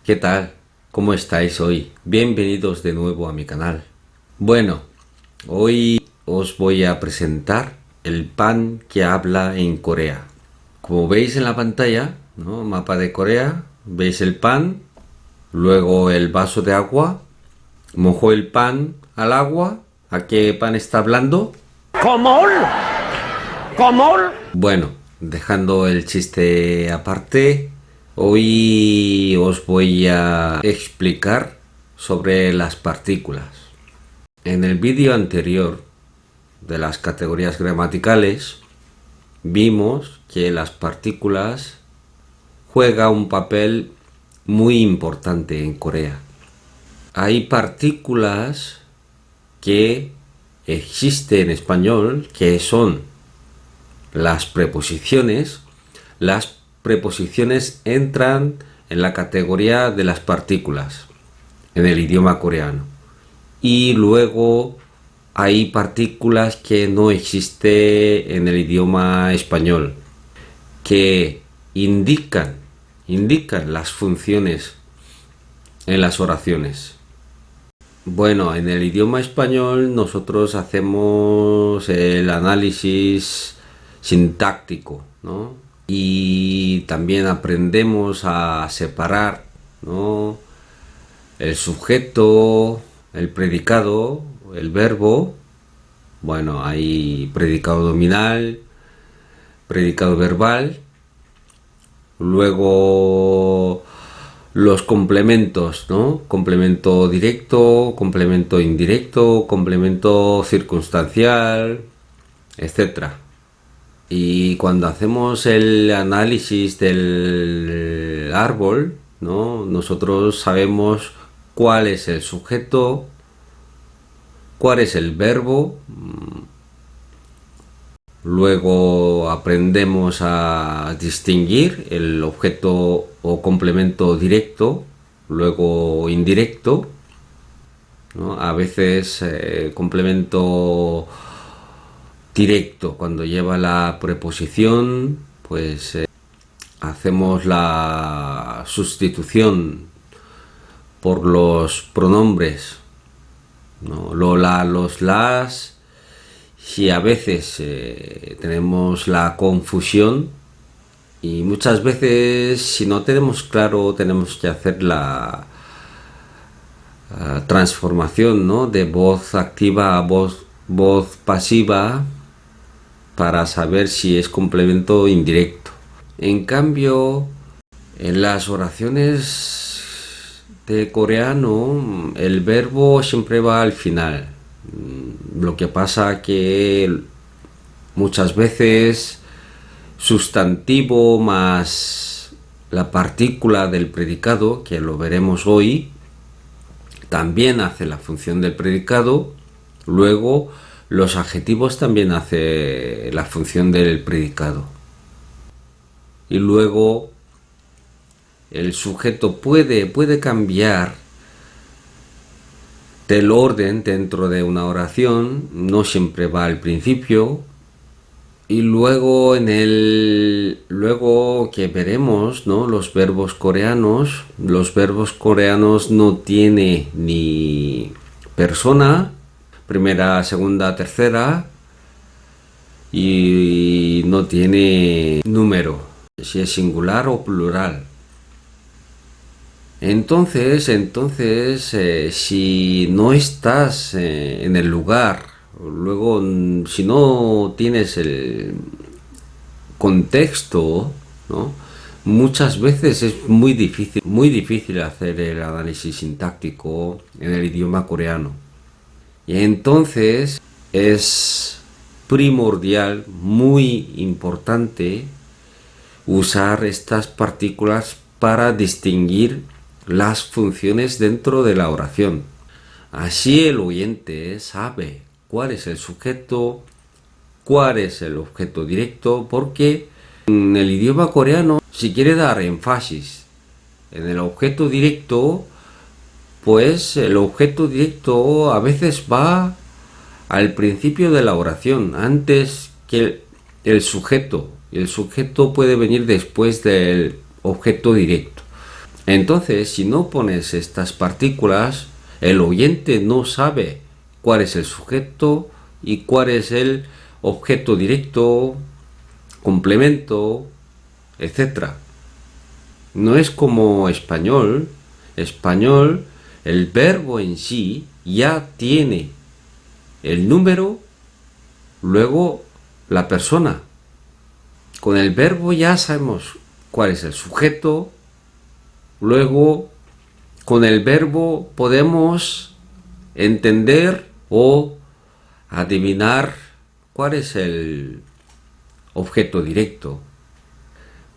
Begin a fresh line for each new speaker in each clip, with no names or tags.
¿Qué tal? ¿Cómo estáis hoy? Bienvenidos de nuevo a mi canal. Bueno, hoy os voy a presentar el pan que habla en Corea. Como veis en la pantalla, ¿no? Mapa de Corea, veis el pan, luego el vaso de agua, mojo el pan al agua. ¿A qué pan está hablando?
¿Cómo? ¿Cómo?
Bueno, dejando el chiste aparte, hoy os voy a explicar sobre las partículas. En el vídeo anterior de las categorías gramaticales vimos que las partículas juegan un papel muy importante en Corea. Hay partículas que existen en español que son las preposiciones. Las preposiciones entran en la categoría de las partículas en el idioma coreano. Y luego hay partículas que no existen en el idioma español, que indican las funciones en las oraciones. Bueno, en el idioma español nosotros hacemos el análisis sintáctico, ¿no? Y también aprendemos a separar, ¿no? El sujeto, el predicado, el verbo. Bueno, hay predicado nominal, predicado verbal. Luego los complementos, ¿no? Complemento directo, complemento indirecto, complemento circunstancial, etcétera. Y cuando hacemos el análisis del árbol, ¿no? Nosotros sabemos cuál es el sujeto, cuál es el verbo. Luego aprendemos a distinguir el objeto o complemento directo, luego indirecto, ¿no? A veces complemento directo, cuando lleva la preposición, pues hacemos la sustitución por los pronombres, ¿no? Lola, los, las. Si a veces tenemos la confusión y muchas veces si no tenemos claro tenemos que hacer la transformación, ¿no? De voz activa a voz pasiva para saber si es complemento o indirecto. En cambio, en las oraciones de coreano el verbo siempre va al final. Lo que pasa que muchas veces sustantivo más la partícula del predicado, que lo veremos hoy, también hace la función del predicado. Luego los adjetivos también hacen la función del predicado. Y luego el sujeto puede cambiar del orden dentro de una oración, no siempre va al principio. Y luego luego que veremos, ¿no? Los verbos coreanos no tienen ni persona, primera, segunda, tercera, y no tiene número, si es singular o plural. Entonces, si no estás en el lugar, luego si no tienes el contexto, ¿no? Muchas veces es muy difícil hacer el análisis sintáctico en el idioma coreano. Y entonces es primordial, muy importante, usar estas partículas para distinguir las funciones dentro de la oración. Así el oyente sabe cuál es el sujeto, cuál es el objeto directo, porque en el idioma coreano, si quiere dar énfasis en el objeto directo, pues el objeto directo a veces va al principio de la oración, antes que el sujeto. El sujeto puede venir después del objeto directo. Entonces, si no pones estas partículas, el oyente no sabe cuál es el sujeto y cuál es el objeto directo, complemento, etcétera. No es como español. Español, el verbo en sí ya tiene el número, luego la persona. Con el verbo ya sabemos cuál es el sujeto, luego con el verbo podemos entender o adivinar cuál es el objeto directo.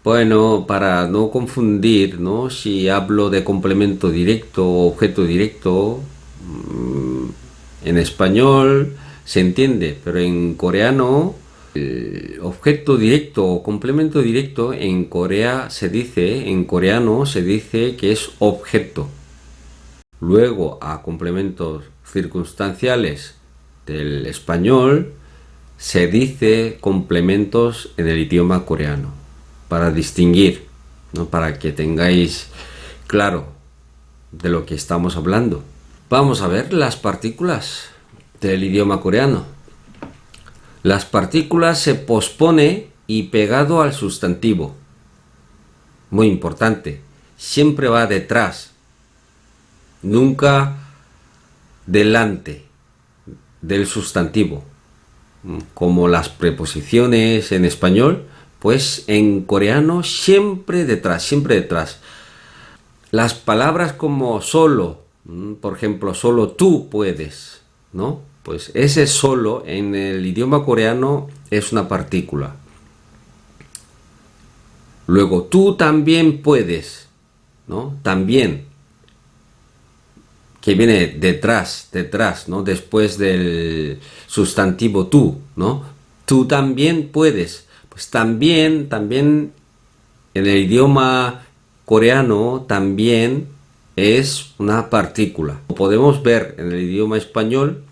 Bueno, para no confundir, ¿no? Si hablo de complemento directo o objeto directo, en español se entiende, pero en coreano, el objeto directo o complemento directo en coreano se dice que es objeto. Luego, a complementos circunstanciales del español se dice complementos en el idioma coreano, para distinguir, ¿no? Para que tengáis claro de lo que estamos hablando. Vamos a ver las partículas del idioma coreano. Las partículas se pospone y pegado al sustantivo. Muy importante, siempre va detrás, nunca delante del sustantivo. Como las preposiciones en español, pues en coreano siempre detrás, siempre detrás. Las palabras como solo, por ejemplo, solo tú puedes, ¿no? Pues ese solo en el idioma coreano es una partícula. Luego, tú también puedes, ¿no? También, que viene detrás, ¿no? Después del sustantivo tú, ¿no? Tú también puedes. Pues también en el idioma coreano también es una partícula. Podemos ver en el idioma español,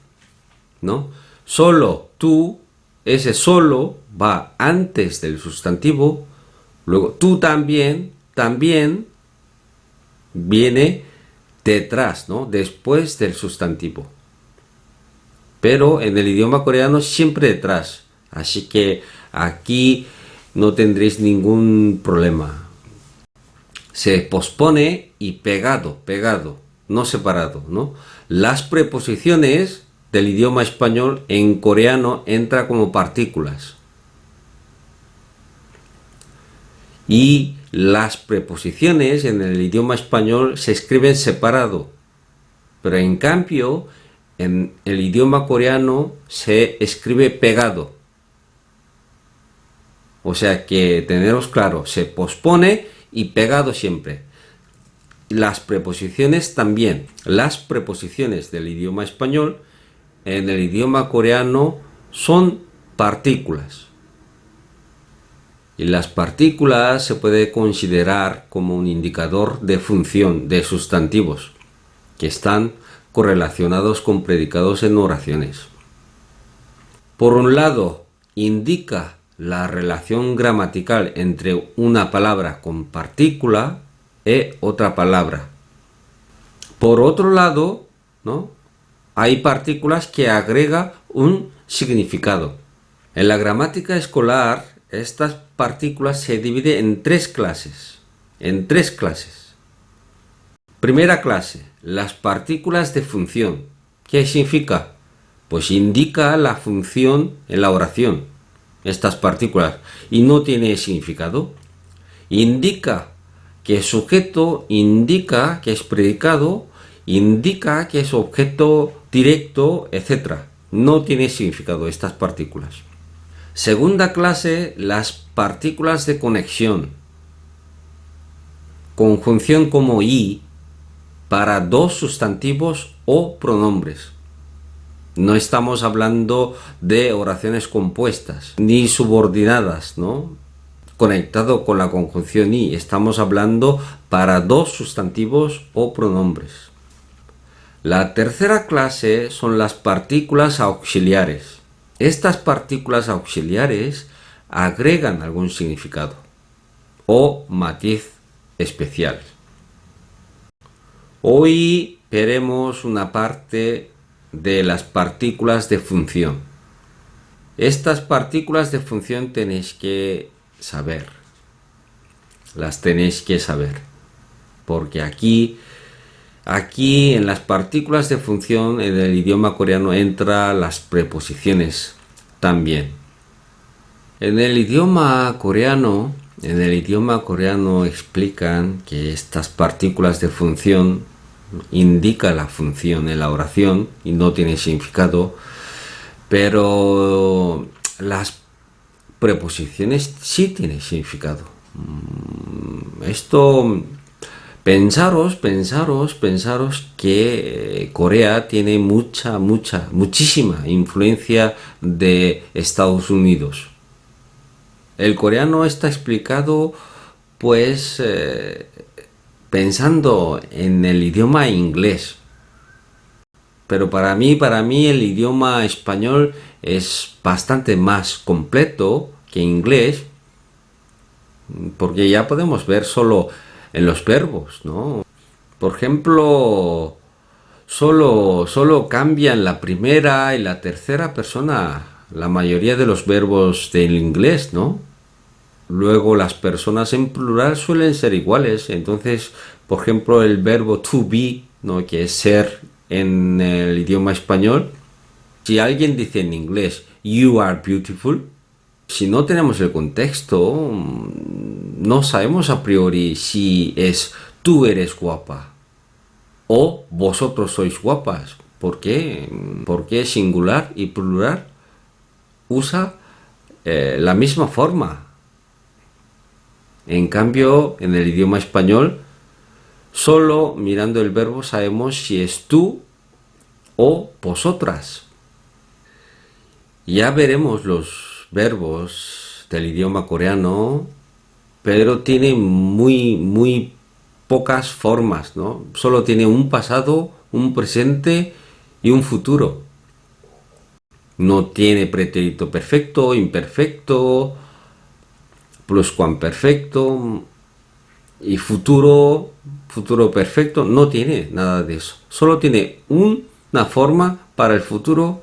¿no? Solo, tú, ese solo va antes del sustantivo, luego tú también viene detrás, ¿no? Después del sustantivo. Pero en el idioma coreano siempre detrás. Así que aquí no tendréis ningún problema. Se pospone y pegado, no separado, ¿no? Las preposiciones del idioma español en coreano entran como partículas. Y las preposiciones en el idioma español se escriben separado. Pero en cambio, en el idioma coreano se escribe pegado. O sea que teneros claro, se pospone y pegado siempre. Las preposiciones también. Las preposiciones del idioma español en el idioma coreano son partículas. Y las partículas se puede considerar como un indicador de función de sustantivos que están correlacionados con predicados en oraciones. Por un lado, indica la relación gramatical entre una palabra con partícula y otra palabra. Por otro lado, ¿no? Hay partículas que agregan un significado. En la gramática escolar, estas partículas se dividen en tres clases. Primera clase, las partículas de función. ¿Qué significa? Pues indica la función en la oración. Estas partículas, y no tiene significado. Indica que es sujeto, indica que es predicado, indica que es objeto directo, etc. No tiene significado estas partículas. Segunda clase, las partículas de conexión. Conjunción como y para dos sustantivos o pronombres. No estamos hablando de oraciones compuestas ni subordinadas, ¿no? Conectado con la conjunción y, estamos hablando para dos sustantivos o pronombres. La tercera clase son las partículas auxiliares. Estas partículas auxiliares agregan algún significado o matiz especial. Hoy veremos una parte de las partículas de función. Estas partículas de función tenéis que saber. Las tenéis que saber. Porque aquí en las partículas de función en el idioma coreano entran las preposiciones también. En el idioma coreano explican que estas partículas de función indican la función en la oración y no tiene significado, pero las preposiciones sí tienen significado. Esto, pensaros que Corea tiene muchísima influencia de Estados Unidos. El coreano está explicado pues pensando en el idioma inglés. Pero para mí el idioma español es bastante más completo que inglés, porque ya podemos ver solo en los verbos, ¿no? Por ejemplo, solo cambian la primera y la tercera persona la mayoría de los verbos del inglés, ¿no? Luego las personas en plural suelen ser iguales. Entonces, por ejemplo, el verbo to be, ¿no?, que es ser en el idioma español, si alguien dice en inglés you are beautiful, si no tenemos el contexto, no sabemos a priori si es tú eres guapa o vosotros sois guapas. ¿Por qué? Porque singular y plural usa la misma forma. En cambio, en el idioma español, solo mirando el verbo sabemos si es tú o vosotras. Ya veremos los verbos del idioma coreano, pero tiene muy pocas formas, ¿no? Solo tiene un pasado, un presente y un futuro. No tiene pretérito perfecto, imperfecto, pluscuamperfecto y futuro perfecto. No tiene nada de eso. Solo tiene una forma para el futuro,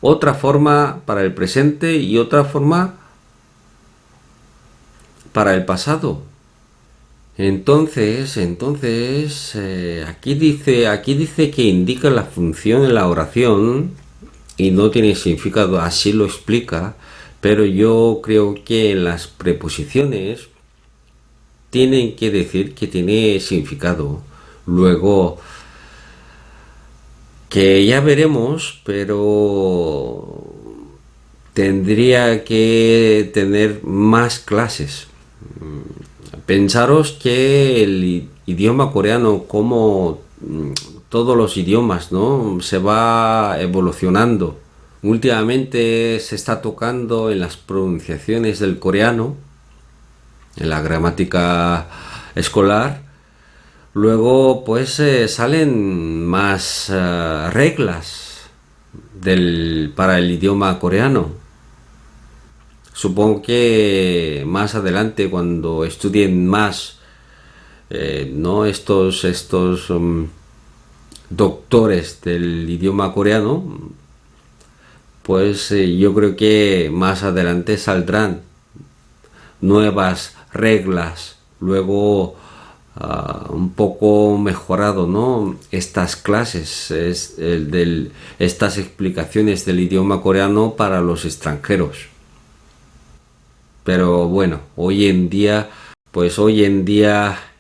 otra forma para el presente y otra forma para el pasado. Entonces aquí dice que indica la función en la oración y no tiene significado, así lo explica, pero yo creo que en las preposiciones tienen que decir que tiene significado. Luego, que ya veremos, pero tendría que tener más clases. Pensaros que el idioma coreano, como todos los idiomas, ¿no?, se va evolucionando. Últimamente se está tocando en las pronunciaciones del coreano, en la gramática escolar. Luego pues salen más reglas para el idioma coreano. Supongo que más adelante, cuando estudien más, ¿no?, estos doctores del idioma coreano, pues yo creo que más adelante saldrán nuevas reglas, luego un poco mejorado, ¿no?, estas clases, estas explicaciones del idioma coreano para los extranjeros. Pero bueno, hoy en día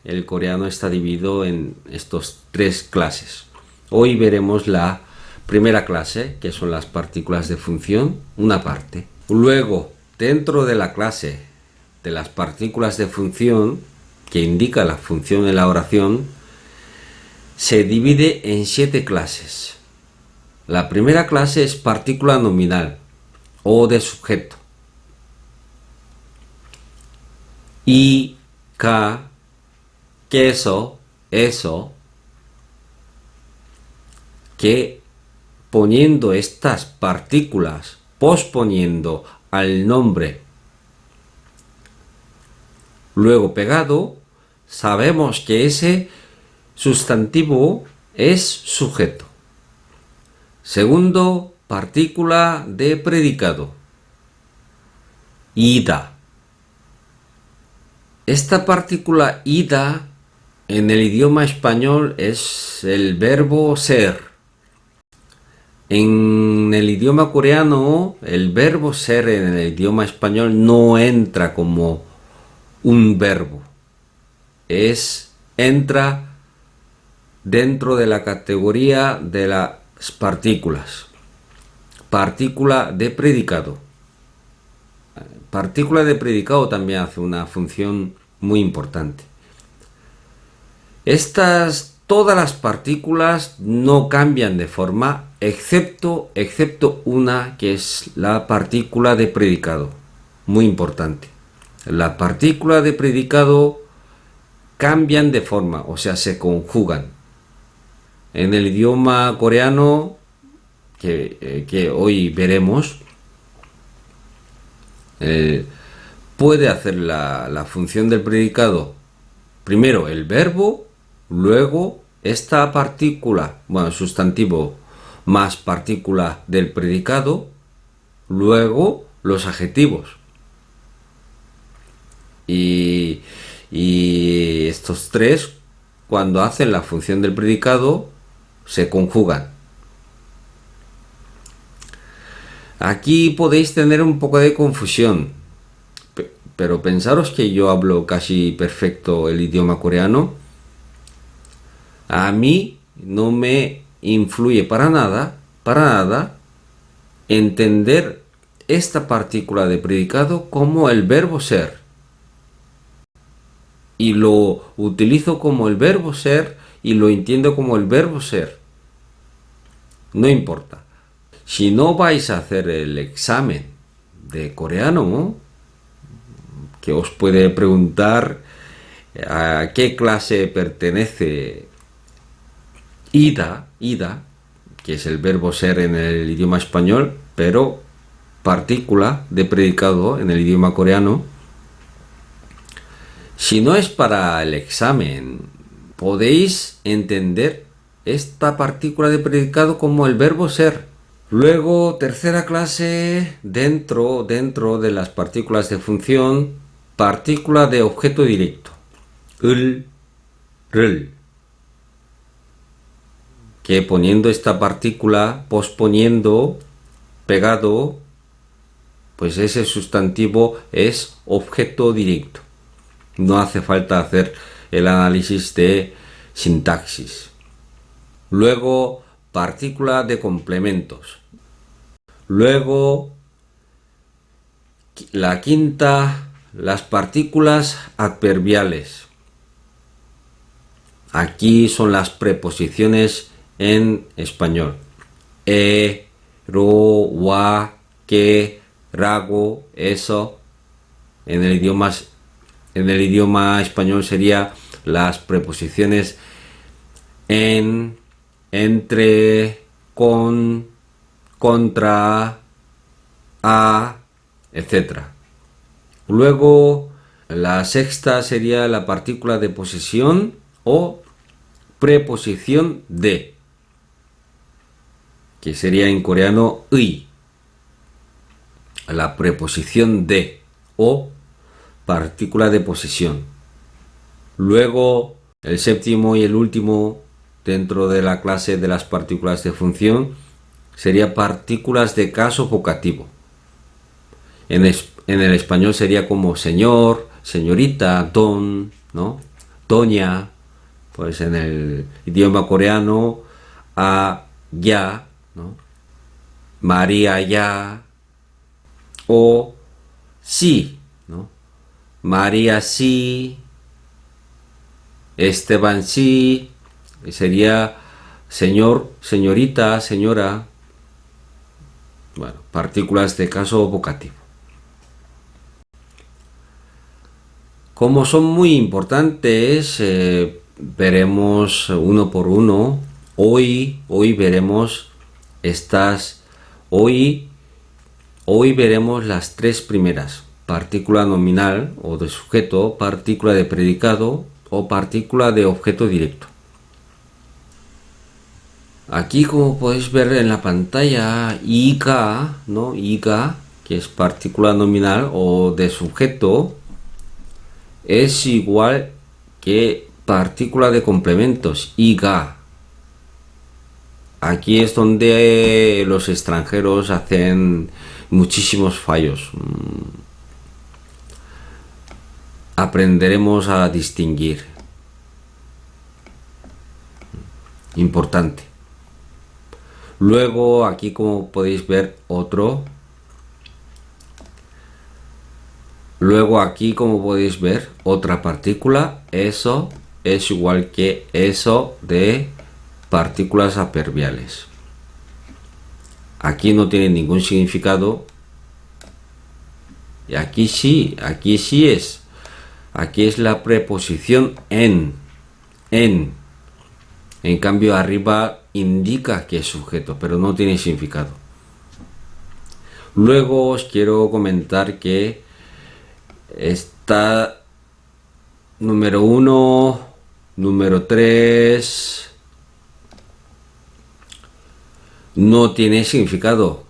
el coreano está dividido en estas 3 clases. Hoy veremos la primera clase, que son las partículas de función, una parte. Luego, dentro de la clase de las partículas de función, que indica la función en la oración, se divide en 7 clases. La primera clase es partícula nominal o de sujeto. Y, ka, queso, eso, que poniendo estas partículas, posponiendo al nombre, luego pegado, sabemos que ese sustantivo es sujeto. Segundo, partícula de predicado. Ida. Esta partícula ida en el idioma español es el verbo ser. En el idioma coreano, el verbo ser en el idioma español no entra como un verbo. Entra dentro de la categoría de las partículas. Partícula de predicado. Partícula de predicado también hace una función muy importante. Todas las partículas no cambian de forma, excepto una que es la partícula de predicado. Muy importante. La partícula de predicado cambian de forma, o sea, se conjugan. En el idioma coreano, que hoy veremos, puede hacer la función del predicado primero el verbo, luego esta partícula, sustantivo más partícula del predicado, luego los adjetivos. Y estos tres, cuando hacen la función del predicado, se conjugan. Aquí podéis tener un poco de confusión, pero pensaros que yo hablo casi perfecto el idioma coreano. A mí no me influye para nada, entender esta partícula de predicado como el verbo ser. Y lo utilizo como el verbo ser y lo entiendo como el verbo ser. No importa. Si no vais a hacer el examen de coreano, ¿no?, que os puede preguntar a qué clase pertenece ida, que es el verbo ser en el idioma español, pero partícula de predicado en el idioma coreano. Si no es para el examen, podéis entender esta partícula de predicado como el verbo ser. Luego, tercera clase, dentro de las partículas de función, partícula de objeto directo. 을, que poniendo esta partícula, posponiendo, pegado, pues ese sustantivo es objeto directo. No hace falta hacer el análisis de sintaxis. Luego, partícula de complementos. Luego, la quinta, las partículas adverbiales. Aquí son las preposiciones en español. Ro, wa, que, rago, eso. En el idioma español sería las preposiciones en, entre, con, contra, a, etc. Luego, la sexta sería la partícula de posesión o preposición de, que sería en coreano 의. La preposición de o partícula de posesión. Luego, el séptimo y el último dentro de la clase de las partículas de función sería partículas de caso vocativo. En el español sería como señor, señorita, don, ¿no? Doña. Pues en el idioma coreano, a, ya, ¿no? María, ya. O sí, ¿no? María, sí. Esteban, sí. Sería señor, señorita, señora. Bueno, partículas de caso vocativo. Como son muy importantes, veremos uno por uno. Hoy veremos hoy veremos las tres primeras: partícula nominal o de sujeto, partícula de predicado o partícula de objeto directo. Aquí, como podéis ver en la pantalla, iga, ¿no? Iga, que es partícula nominal o de sujeto, es igual que partícula de complementos, iga. Aquí es donde los extranjeros hacen muchísimos fallos. Aprenderemos a distinguir. Importante. Luego aquí, como podéis ver, otro. Luego aquí, como podéis ver, otra partícula. Eso es igual que eso de partículas adverbiales. Aquí no tiene ningún significado. Y aquí sí es. Aquí es la preposición en. En cambio, arriba indica que es sujeto, pero no tiene significado. Luego os quiero comentar que está número 1, número 3, no tiene significado.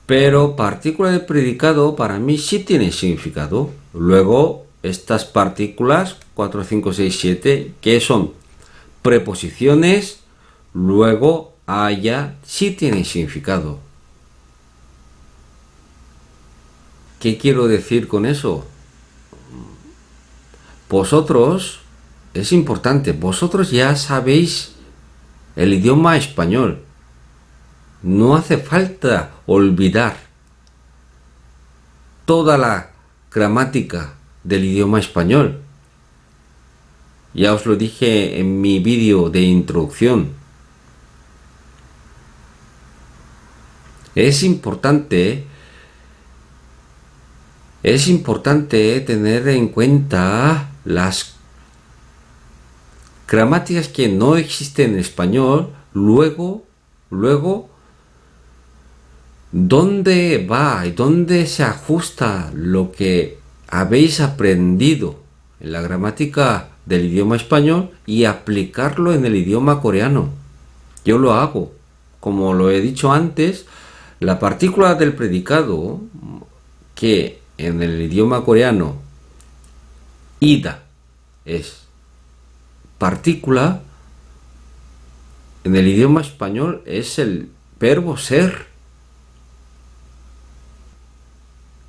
Pero partícula de predicado para mí sí tiene significado. Luego, estas partículas 4, 5, 6, 7, que son preposiciones, luego haya sí tiene significado. ¿Qué quiero decir con eso? Vosotros, es importante, vosotros ya sabéis el idioma español. No hace falta olvidar toda la gramática del idioma español. Ya os lo dije en mi vídeo de introducción. Es importante tener en cuenta las gramáticas que no existen en español. Luego, ¿dónde va y dónde se ajusta lo que habéis aprendido en la gramática del idioma español y aplicarlo en el idioma coreano? Yo lo hago. Como lo he dicho antes, la partícula del predicado, que en el idioma coreano ida es partícula, en el idioma español es el verbo ser.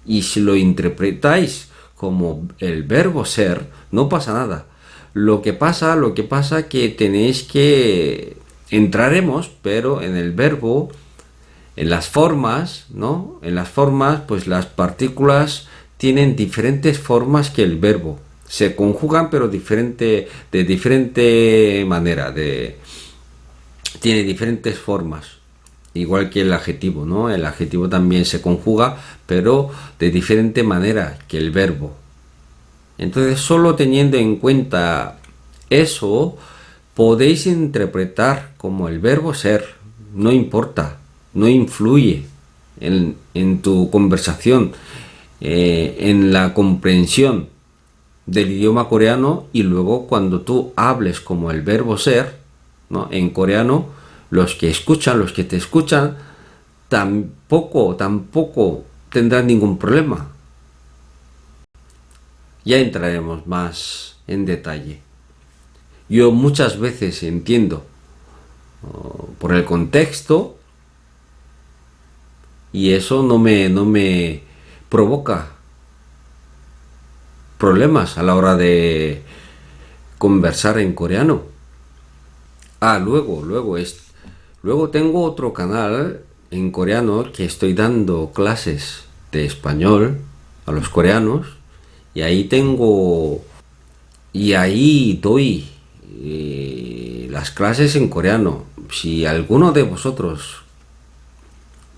Y si lo interpretáis como el verbo ser, no pasa nada. Lo que pasa que tenéis que entraremos, pero en el verbo, en las formas, ¿no? En las formas, pues las partículas tienen diferentes formas que el verbo. Se conjugan, pero de diferente manera. Tiene diferentes formas. Igual que el adjetivo, ¿no? El adjetivo también se conjuga, pero de diferente manera que el verbo. Entonces, solo teniendo en cuenta eso, podéis interpretar como el verbo ser. No importa, no influye en tu conversación, en la comprensión del idioma coreano. Y luego, cuando tú hables como el verbo ser, ¿no? En coreano, los que te escuchan, tampoco tendrán ningún problema. Ya entraremos más en detalle. Yo muchas veces entiendo por el contexto y eso no me provoca problemas a la hora de conversar en coreano. Luego tengo otro canal en coreano que estoy dando clases de español a los coreanos y ahí doy las clases en coreano. Si alguno de vosotros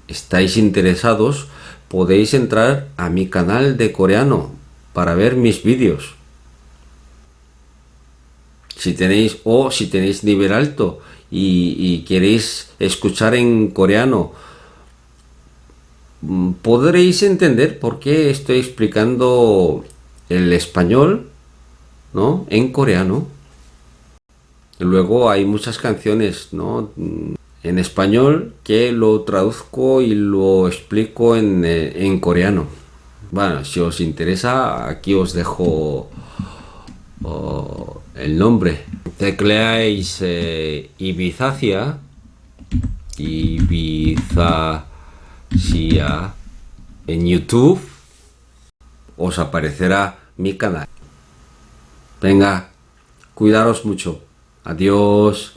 estáis interesados, podéis entrar a mi canal de coreano para ver mis vídeos. Si tenéis nivel alto y queréis escuchar en coreano, podréis entender por qué estoy explicando el español, ¿no? En coreano. Luego hay muchas canciones, ¿no? En español que lo traduzco y lo explico en coreano. Bueno, si os interesa, aquí os dejo el nombre. Tecleáis Ibizacia, Ibizacia en YouTube, os aparecerá mi canal. Venga, cuidaros mucho. Adiós.